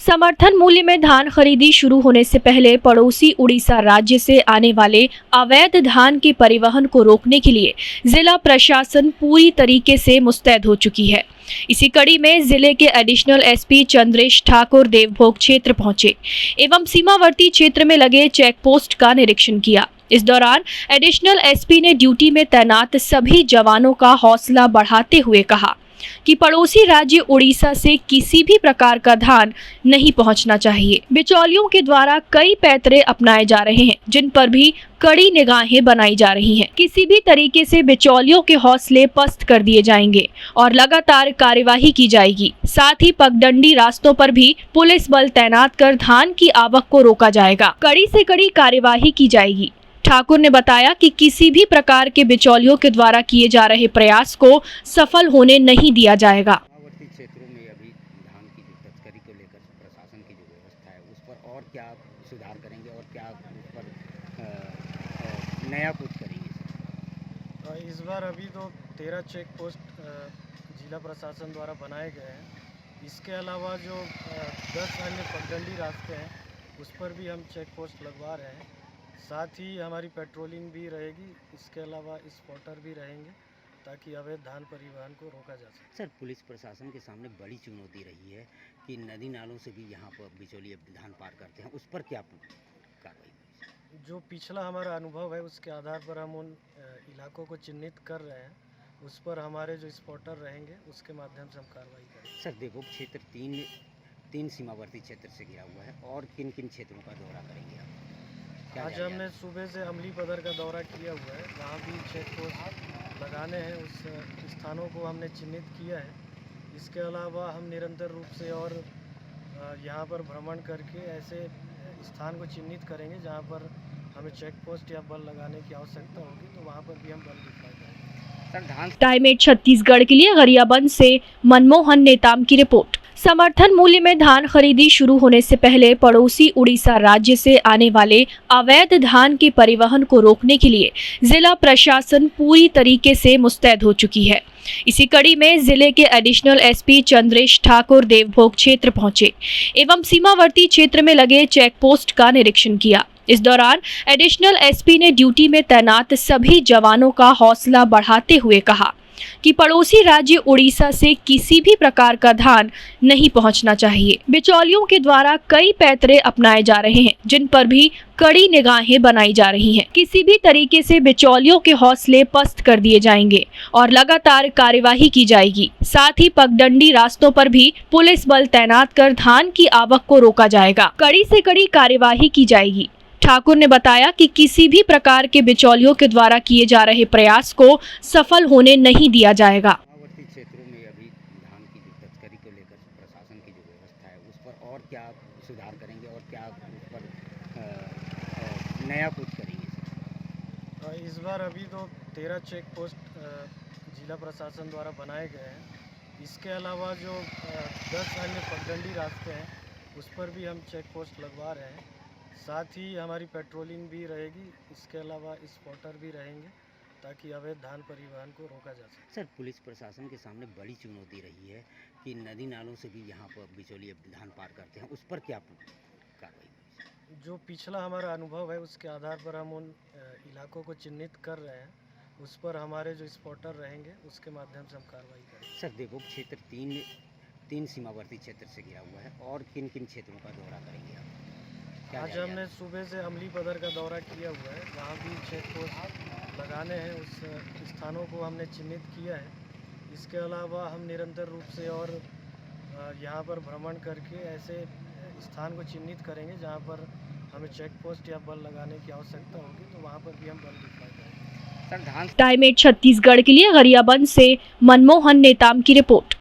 समर्थन मूल्य में धान खरीदी शुरू होने से पहले पड़ोसी उड़ीसा राज्य से आने वाले अवैध धान के परिवहन को रोकने के लिए जिला प्रशासन पूरी तरीके से मुस्तैद हो चुकी है। इसी कड़ी में जिले के एडिशनल एसपी चंद्रेश ठाकुर देवभोग क्षेत्र पहुंचे एवं सीमावर्ती क्षेत्र में लगे चेक पोस्ट का निरीक्षण किया। इस दौरान एडिशनल एसपी ने ड्यूटी में तैनात सभी जवानों का हौसला बढ़ाते हुए कहा कि पड़ोसी राज्य उड़ीसा से किसी भी प्रकार का धान नहीं पहुंचना चाहिए। बिचौलियों के द्वारा कई पैतरे अपनाए जा रहे हैं, जिन पर भी कड़ी निगाहें बनाई जा रही हैं। किसी भी तरीके से बिचौलियों के हौसले पस्त कर दिए जाएंगे और लगातार कार्यवाही की जाएगी। साथ ही पगडंडी रास्तों पर भी पुलिस बल तैनात कर धान की आवक को रोका जाएगा। कड़ी से कड़ी कार्यवाही की जाएगी। ठाकुर ने बताया कि किसी भी प्रकार के बिचौलियों के द्वारा किए जा रहे प्रयास को सफल होने नहीं दिया जाएगा। सीमावर्ती क्षेत्रों में अभी धान की जो तस्करी को लेकर प्रशासन की जो व्यवस्था है उस पर और क्या सुधार करेंगे और क्या उस पर नया कुछ करेंगे? इस बार अभी तो 13 चेक पोस्ट जिला प्रशासन द्वारा बनाए गए हैं। इसके अलावा जो 10 अन्य पगडंडी रास्ते हैं उस पर भी हम चेक पोस्ट लगवा रहे हैं। साथ ही हमारी पेट्रोलिंग भी रहेगी। इसके अलावा स्पॉटर भी रहेंगे ताकि अवैध धान परिवहन को रोका जा सके। सर, पुलिस प्रशासन के सामने बड़ी चुनौती रही है कि नदी नालों से भी यहाँ पर बिचौलिए धान पार करते हैं, उस पर क्या कार्रवाई? जो पिछला हमारा अनुभव है उसके आधार पर हम उन इलाकों को चिन्हित कर रहे हैं। उस पर हमारे जो स्पॉटर रहेंगे उसके माध्यम से हम कार्रवाई करेंगे। सर, देवभोग क्षेत्र तीन सीमावर्ती क्षेत्र से घिरा हुआ है और किन किन क्षेत्रों का दौरा करेंगे आप? आज हमने सुबह से अमली पदर का दौरा किया हुआ है। वहाँ भी चेक पोस्ट लगाने हैं, उस स्थानों को हमने चिन्हित किया है। इसके अलावा हम निरंतर रूप से और यहाँ पर भ्रमण करके ऐसे स्थान को चिन्हित करेंगे जहाँ पर हमें चेक पोस्ट या बल लगाने की आवश्यकता होगी, तो वहाँ पर भी हम बल डिप्लॉय करेंगे। टाइम 8 छत्तीसगढ़ के लिए गरियाबंद से मनमोहन नेताम की रिपोर्ट। समर्थन मूल्य में धान खरीदी शुरू होने से पहले पड़ोसी उड़ीसा राज्य से आने वाले अवैध धान के परिवहन को रोकने के लिए जिला प्रशासन पूरी तरीके से मुस्तैद हो चुकी है। इसी कड़ी में जिले के एडिशनल एसपी चंद्रेश ठाकुर देवभोग क्षेत्र पहुंचे एवं सीमावर्ती क्षेत्र में लगे चेक पोस्ट का निरीक्षण किया। इस दौरान एडिशनल एसपी ने ड्यूटी में तैनात सभी जवानों का हौसला बढ़ाते हुए कहा कि पड़ोसी राज्य उड़ीसा से किसी भी प्रकार का धान नहीं पहुंचना चाहिए। बिचौलियों के द्वारा कई पैतरे अपनाए जा रहे हैं, जिन पर भी कड़ी निगाहें बनाई जा रही हैं। किसी भी तरीके से बिचौलियों के हौसले पस्त कर दिए जाएंगे और लगातार कार्यवाही की जाएगी। साथ ही पगडंडी रास्तों पर भी पुलिस बल तैनात कर धान की आवक को रोका जाएगा। कड़ी से कड़ी कार्यवाही की जाएगी। ठाकुर ने बताया कि किसी भी प्रकार के बिचौलियों के द्वारा किए जा रहे प्रयास को सफल होने नहीं दिया जाएगा। सीमावर्ती क्षेत्रों में अभी धान की जो तस्करी को लेकर प्रशासन की जो व्यवस्था है उस पर और क्या सुधार करेंगे और क्या उस पर नया कुछ करेंगे? इस बार अभी तो 13 चेक पोस्ट जिला प्रशासन द्वारा बनाए गए हैं। इसके अलावा जो 10 अन्य पगडंडी रास्ते हैं उस पर भी हम चेक पोस्ट लगवा रहे हैं। साथ ही हमारी पेट्रोलिंग भी रहेगी। इसके अलावा स्पॉटर भी रहेंगे ताकि अवैध धान परिवहन को रोका जा सके। सर, पुलिस प्रशासन के सामने बड़ी चुनौती रही है कि नदी नालों से भी यहाँ पर बिचौलिए धान पार करते हैं, उस पर क्या कार्रवाई? जो पिछला हमारा अनुभव है उसके आधार पर हम उन इलाकों को चिन्हित कर रहे हैं। उस पर हमारे जो स्पॉटर रहेंगे उसके माध्यम से हम कार्रवाई करेंगे। सर, देवभोग क्षेत्र तीन सीमावर्ती क्षेत्र से घिरा हुआ है और किन किन क्षेत्रों का दौरा करेंगे आप? आज हमने सुबह से अमली पदर का दौरा किया हुआ है। वहाँ भी चेक पोस्ट लगाने हैं, उस स्थानों को हमने चिन्हित किया है। इसके अलावा हम निरंतर रूप से और यहाँ पर भ्रमण करके ऐसे स्थान को चिन्हित करेंगे जहाँ पर हमें चेक पोस्ट या बल लगाने की आवश्यकता होगी, तो वहाँ पर भी हम बल डिप्लॉय करेंगे। टाइम 8 छत्तीसगढ़ के लिए गरियाबंद से मनमोहन नेताम की रिपोर्ट।